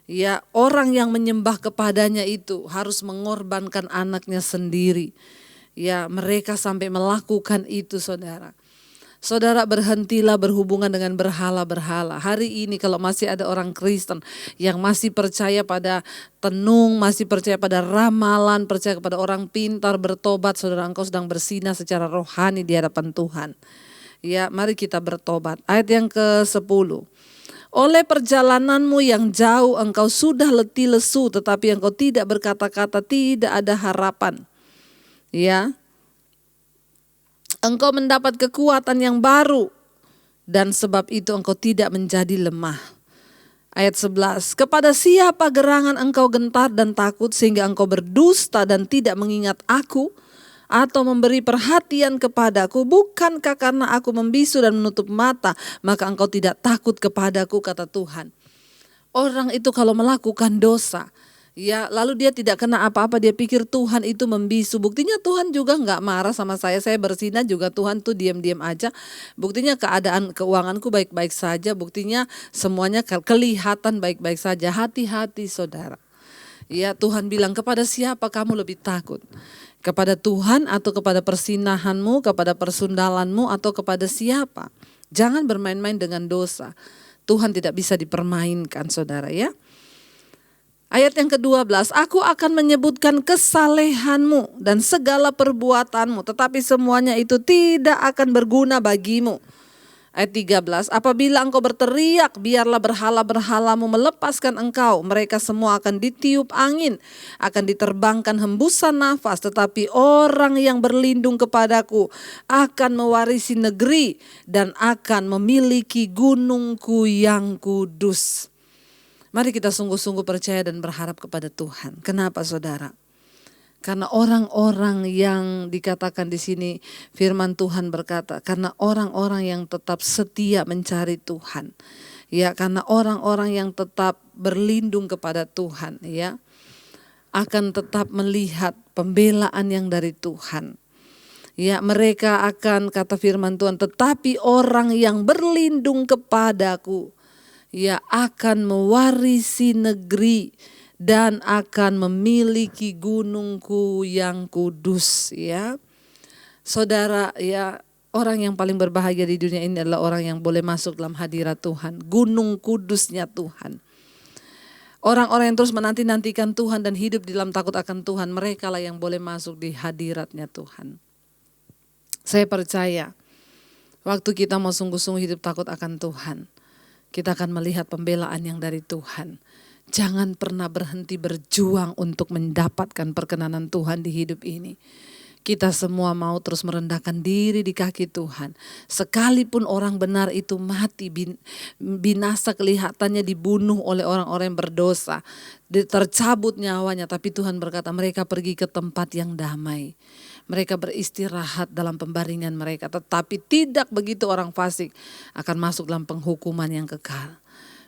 Ya, orang yang menyembah kepadanya itu harus mengorbankan anaknya sendiri. Ya, mereka sampai melakukan itu, saudara. Saudara, berhentilah berhubungan dengan berhala-berhala. Hari ini kalau masih ada orang Kristen yang masih percaya pada tenung, masih percaya pada ramalan, percaya kepada orang pintar, bertobat, saudara, engkau sedang bersinah secara rohani di hadapan Tuhan. Ya, mari kita bertobat. Ayat yang ke-10. Oleh perjalananmu yang jauh engkau sudah letih lesu, tetapi engkau tidak berkata-kata, tidak ada harapan. Ya. Engkau mendapat kekuatan yang baru dan sebab itu engkau tidak menjadi lemah. Ayat 11, kepada siapa gerangan engkau gentar dan takut sehingga engkau berdusta dan tidak mengingat aku atau memberi perhatian kepadaku? Bukankah karena aku membisu dan menutup mata maka engkau tidak takut kepadaku, kata Tuhan. Orang itu kalau melakukan dosa, ya lalu dia tidak kena apa-apa, dia pikir Tuhan itu membisu. Buktinya Tuhan juga nggak marah sama saya berzina juga Tuhan tuh diam-diam aja. Buktinya keadaan keuanganku baik-baik saja, buktinya semuanya kelihatan baik-baik saja. Hati-hati saudara. Ya Tuhan bilang, kepada siapa kamu lebih takut? Kepada Tuhan atau kepada persinahanmu, kepada persundalanmu, atau kepada siapa? Jangan bermain-main dengan dosa. Tuhan tidak bisa dipermainkan saudara ya. Ayat yang ke-12, aku akan menyebutkan kesalehanmu dan segala perbuatanmu, tetapi semuanya itu tidak akan berguna bagimu. Ayat 13, apabila engkau berteriak, biarlah berhala-berhalamu melepaskan engkau. Mereka semua akan ditiup angin, akan diterbangkan hembusan nafas. Tetapi orang yang berlindung kepadaku akan mewarisi negeri dan akan memiliki gunungku yang kudus. Mari kita sungguh-sungguh percaya dan berharap kepada Tuhan. Kenapa saudara? Karena orang-orang yang dikatakan di sini, firman Tuhan berkata, karena orang-orang yang tetap setia mencari Tuhan. Ya, karena orang-orang yang tetap berlindung kepada Tuhan, ya, akan tetap melihat pembelaan yang dari Tuhan. Ya, mereka akan, kata firman Tuhan, tetapi orang yang berlindung kepadaku, ya akan mewarisi negeri dan akan memiliki gunungku yang kudus. Ya, saudara, ya orang yang paling berbahagia di dunia ini adalah orang yang boleh masuk dalam hadirat Tuhan, gunung kudusnya Tuhan. Orang-orang yang terus menanti-nantikan Tuhan dan hidup di dalam takut akan Tuhan, mereka lah yang boleh masuk di hadiratnya Tuhan. Saya percaya waktu kita mau sungguh-sungguh hidup takut akan Tuhan, kita akan melihat pembelaan yang dari Tuhan. Jangan pernah berhenti berjuang untuk mendapatkan perkenanan Tuhan di hidup ini. Kita semua mau terus merendahkan diri di kaki Tuhan. Sekalipun orang benar itu mati, binasa kelihatannya, dibunuh oleh orang-orang yang berdosa, tercabut nyawanya. Tapi Tuhan berkata mereka pergi ke tempat yang damai. Mereka beristirahat dalam pembaringan mereka. Tetapi tidak begitu orang fasik akan masuk dalam penghukuman yang kekal.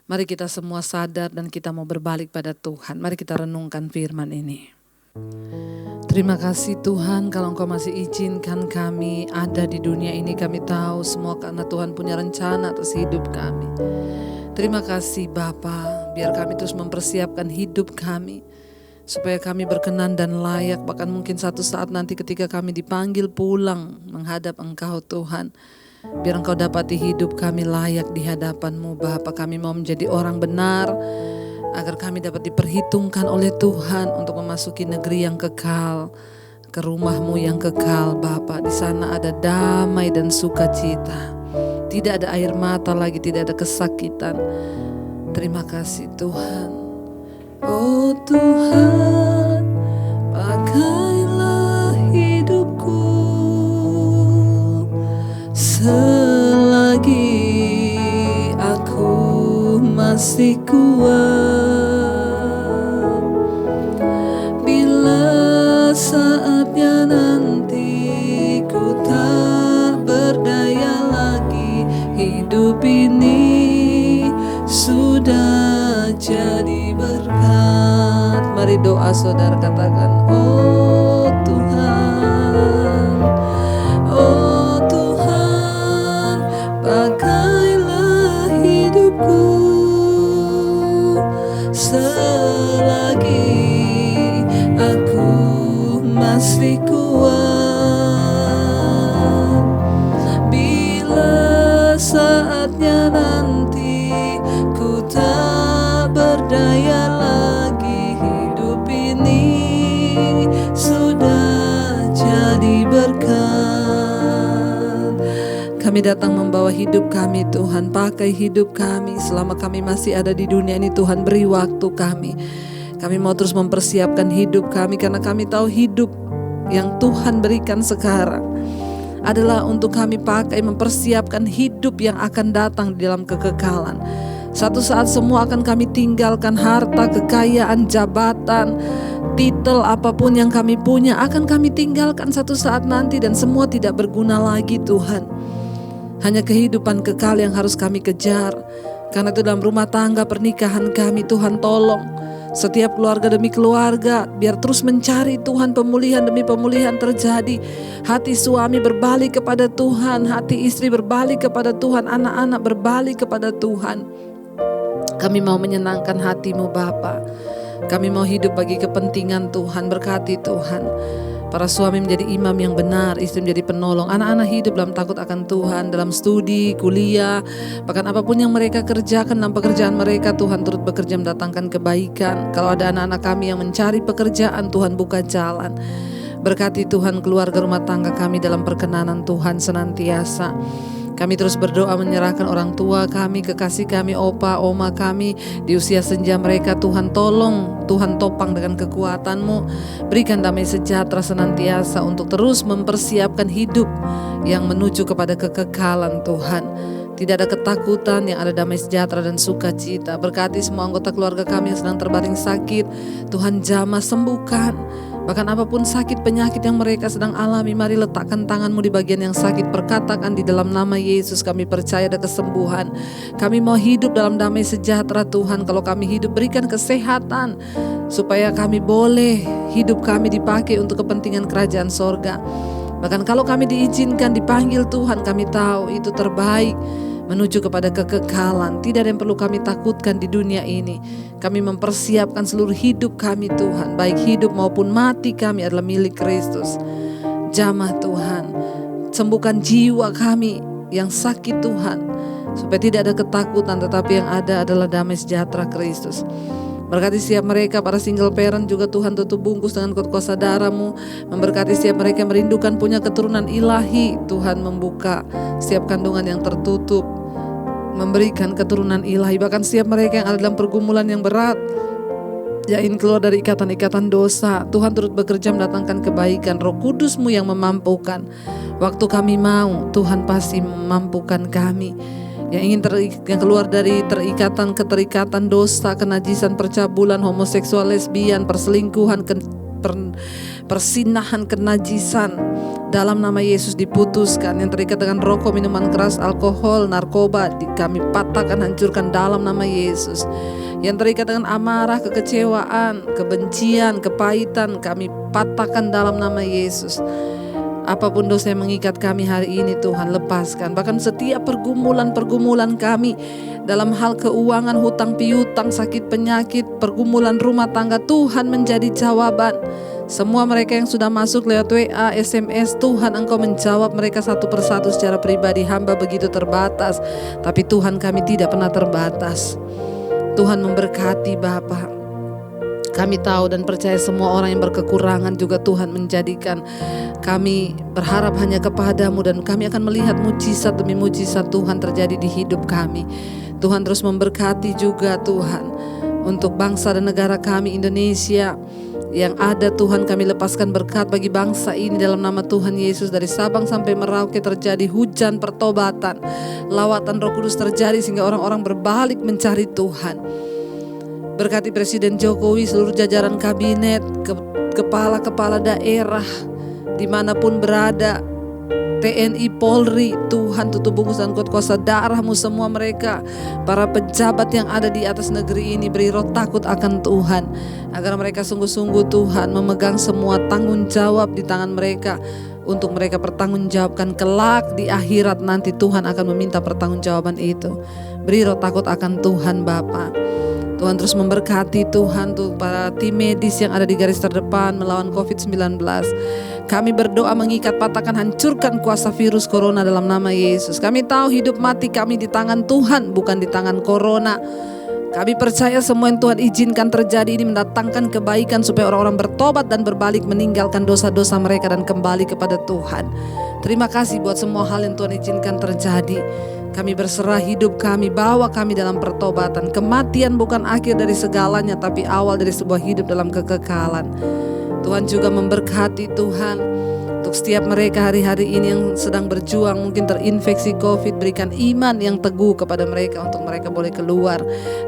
Mari kita semua sadar dan kita mau berbalik pada Tuhan. Mari kita renungkan firman ini. Terima kasih Tuhan kalau Engkau masih izinkan kami ada di dunia ini. Kami tahu semua karena Tuhan punya rencana atas hidup kami. Terima kasih Bapa, biar kami terus mempersiapkan hidup kami supaya kami berkenan dan layak, bahkan mungkin satu saat nanti ketika kami dipanggil pulang menghadap Engkau Tuhan, biar Engkau dapati hidup kami layak di hadapan-Mu Bapa. Kami mau menjadi orang benar, agar kami dapat diperhitungkan oleh Tuhan untuk memasuki negeri yang kekal, ke rumah-Mu yang kekal Bapa. Di sana ada damai dan sukacita, tidak ada air mata lagi, tidak ada kesakitan. Terima kasih Tuhan. Oh Tuhan, pakailah hidupku selagi aku masih kuat. Bila saatnya nanti ku tak berdaya lagi, hidup ini sudah jadi berkat. Mari doa saudara, katakan, oh Tuhan, oh Tuhan, pakailah hidupku selagi aku masih kuat. Bila saatnya nanti ku tak berdaya lagi, hidup ini sudah jadi berkat. Kami datang membawa hidup kami Tuhan, pakai hidup kami selama kami masih ada di dunia ini Tuhan. Beri waktu kami. Kami mau terus mempersiapkan hidup kami karena kami tahu hidup yang Tuhan berikan sekarang adalah untuk kami pakai mempersiapkan hidup yang akan datang di dalam kekekalan. Satu saat semua akan kami tinggalkan, harta, kekayaan, jabatan, titel apapun yang kami punya akan kami tinggalkan satu saat nanti, dan semua tidak berguna lagi Tuhan. Hanya kehidupan kekal yang harus kami kejar. Karena itu dalam rumah tangga pernikahan kami, Tuhan tolong setiap keluarga demi keluarga biar terus mencari Tuhan, pemulihan demi pemulihan terjadi. Hati suami berbalik kepada Tuhan, hati istri berbalik kepada Tuhan, anak-anak berbalik kepada Tuhan. Kami mau menyenangkan hati-Mu Bapa. Kami mau hidup bagi kepentingan Tuhan. Berkati Tuhan. Para suami menjadi imam yang benar, istri menjadi penolong, anak-anak hidup dalam takut akan Tuhan, dalam studi, kuliah, bahkan apapun yang mereka kerjakan dalam pekerjaan mereka, Tuhan turut bekerja mendatangkan kebaikan. Kalau ada anak-anak kami yang mencari pekerjaan, Tuhan buka jalan. Berkati Tuhan keluarga rumah tangga kami dalam perkenanan Tuhan senantiasa. Kami terus berdoa menyerahkan orang tua kami, kekasih kami, opa, oma kami di usia senja mereka. Tuhan tolong, Tuhan topang dengan kekuatan-Mu. Berikan damai sejahtera senantiasa untuk terus mempersiapkan hidup yang menuju kepada kekekalan Tuhan. Tidak ada ketakutan, yang ada damai sejahtera dan sukacita. Berkati semua anggota keluarga kami yang sedang terbaring sakit. Tuhan jamah sembuhkan. Bahkan apapun sakit penyakit yang mereka sedang alami, mari letakkan tangan-Mu di bagian yang sakit. Perkatakan di dalam nama Yesus, kami percaya ada kesembuhan. Kami mau hidup dalam damai sejahtera Tuhan. Kalau kami hidup, berikan kesehatan supaya kami boleh hidup kami dipakai untuk kepentingan kerajaan sorga. Bahkan kalau kami diizinkan dipanggil Tuhan, kami tahu itu terbaik menuju kepada kekekalan. Tidak ada yang perlu kami takutkan di dunia ini. Kami mempersiapkan seluruh hidup kami Tuhan, baik hidup maupun mati kami adalah milik Kristus. Jamah Tuhan, sembuhkan jiwa kami yang sakit Tuhan, supaya tidak ada ketakutan, tetapi yang ada adalah damai sejahtera Kristus. Berkati setiap mereka, para single parent juga Tuhan tutup bungkus dengan kuasa darah-Mu. Memberkati setiap mereka yang merindukan punya keturunan ilahi. Tuhan membuka setiap kandungan yang tertutup, memberikan keturunan ilahi. Bahkan setiap mereka yang ada dalam pergumulan yang berat, ya ingin keluar dari ikatan-ikatan dosa, Tuhan turut bekerja mendatangkan kebaikan. Roh Kudus-Mu yang memampukan. Waktu kami mau, Tuhan pasti memampukan kami. Yang ingin yang keluar dari keterikatan dosa, kenajisan, percabulan, homoseksual, lesbian, perselingkuhan, persinahan, kenajisan, dalam nama Yesus diputuskan. Yang terikat dengan rokok, minuman keras, alkohol, narkoba, kami patahkan, hancurkan dalam nama Yesus. Yang terikat dengan amarah, kekecewaan, kebencian, kepahitan, kami patahkan dalam nama Yesus. Apapun dosa yang mengikat kami hari ini, Tuhan lepaskan. Bahkan setiap pergumulan kami dalam hal keuangan, hutang piutang, sakit penyakit, pergumulan rumah tangga, Tuhan menjadi jawaban. Semua mereka yang sudah masuk lewat WA, SMS, Tuhan Engkau menjawab mereka satu persatu secara pribadi. Hamba begitu terbatas, tapi Tuhan kami tidak pernah terbatas. Tuhan memberkati Bapa. Kami tahu dan percaya semua orang yang berkekurangan juga Tuhan menjadikan kami berharap hanya kepada-Mu, dan kami akan melihat mujizat demi mujizat Tuhan terjadi di hidup kami. Tuhan terus memberkati juga Tuhan untuk bangsa dan negara kami Indonesia yang ada. Tuhan kami lepaskan berkat bagi bangsa ini dalam nama Tuhan Yesus. Dari Sabang sampai Merauke terjadi hujan pertobatan, lawatan Roh Kudus terjadi sehingga orang-orang berbalik mencari Tuhan. Berkati Presiden Jokowi, seluruh jajaran kabinet, kepala-kepala daerah, dimanapun berada, TNI, Polri, Tuhan tutup bungkus dan kuasa darah-Mu semua mereka. Para pejabat yang ada di atas negeri ini, beri roh takut akan Tuhan, agar mereka sungguh-sungguh Tuhan memegang semua tanggung jawab di tangan mereka, untuk mereka pertanggungjawabkan kelak di akhirat nanti. Tuhan akan meminta pertanggungjawaban itu. Beri roh takut akan Tuhan Bapa. Tuhan terus memberkati Tuhan untuk para tim medis yang ada di garis terdepan melawan COVID-19. Kami berdoa mengikat, patahkan, hancurkan kuasa virus corona dalam nama Yesus. Kami tahu hidup mati kami di tangan Tuhan, bukan di tangan corona. Kami percaya semua yang Tuhan izinkan terjadi ini mendatangkan kebaikan supaya orang-orang bertobat dan berbalik meninggalkan dosa-dosa mereka dan kembali kepada Tuhan. Terima kasih buat semua hal yang Tuhan izinkan terjadi. Kami berserah hidup kami, bawa kami dalam pertobatan. Kematian bukan akhir dari segalanya, tapi awal dari sebuah hidup dalam kekekalan. Tuhan juga memberkati Tuhan. Untuk setiap mereka hari-hari ini yang sedang berjuang, mungkin terinfeksi COVID, berikan iman yang teguh kepada mereka untuk mereka boleh keluar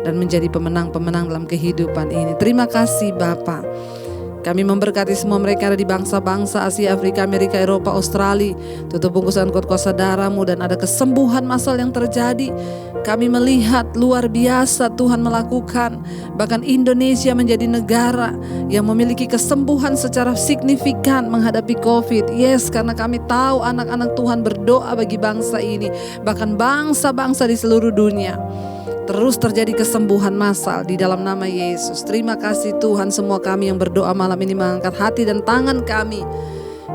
dan menjadi pemenang-pemenang dalam kehidupan ini. Terima kasih Bapa. Kami memberkati semua mereka ada di bangsa-bangsa Asia, Afrika, Amerika, Eropa, Australia. Tutup bungkusan kuasa darah-Mu dan ada kesembuhan massal yang terjadi. Kami melihat luar biasa Tuhan melakukan. Bahkan Indonesia menjadi negara yang memiliki kesembuhan secara signifikan menghadapi COVID. Yes, karena kami tahu anak-anak Tuhan berdoa bagi bangsa ini. Bahkan bangsa-bangsa di seluruh dunia. Terus terjadi kesembuhan massal di dalam nama Yesus. Terima kasih Tuhan, semua kami yang berdoa malam ini mengangkat hati dan tangan kami.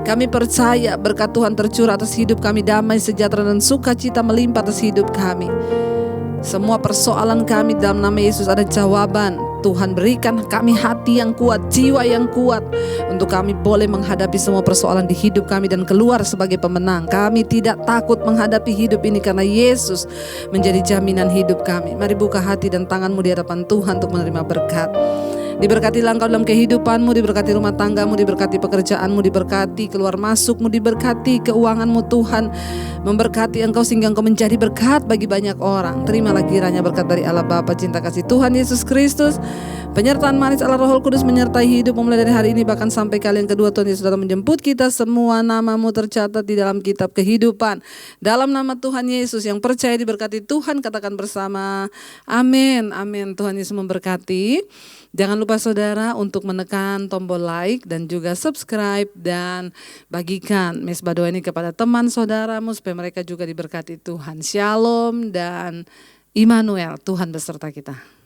Kami percaya berkat Tuhan tercurah atas hidup kami, damai, sejahtera dan sukacita melimpah atas hidup kami. Semua persoalan kami dalam nama Yesus ada jawaban. Tuhan berikan kami hati yang kuat, jiwa yang kuat untuk kami boleh menghadapi semua persoalan di hidup kami dan keluar sebagai pemenang. Kami tidak takut menghadapi hidup ini karena Yesus menjadi jaminan hidup kami. Mari buka hati dan tanganmu di hadapan Tuhan untuk menerima berkat. Diberkatilah engkau dalam kehidupanmu, diberkati rumah tanggamu, diberkati pekerjaanmu, diberkati keluar masukmu, diberkati keuanganmu. Tuhan memberkati engkau sehingga engkau menjadi berkat bagi banyak orang. Terimalah kiranya berkat dari Allah Bapa, cinta kasih Tuhan Yesus Kristus, penyertaan manis Allah Roh Kudus menyertai hidup mulai dari hari ini bahkan sampai kali yang kedua Tuhan Yesus datang menjemput kita. Semua namamu tercatat di dalam kitab kehidupan. Dalam nama Tuhan Yesus, yang percaya diberkati Tuhan katakan bersama amin. Amin. Tuhan Yesus memberkati. Jangan lupa saudara untuk menekan tombol like dan juga subscribe dan bagikan Mesbah Doa ini kepada teman saudaramu supaya mereka juga diberkati Tuhan. Shalom dan Immanuel, Tuhan beserta kita.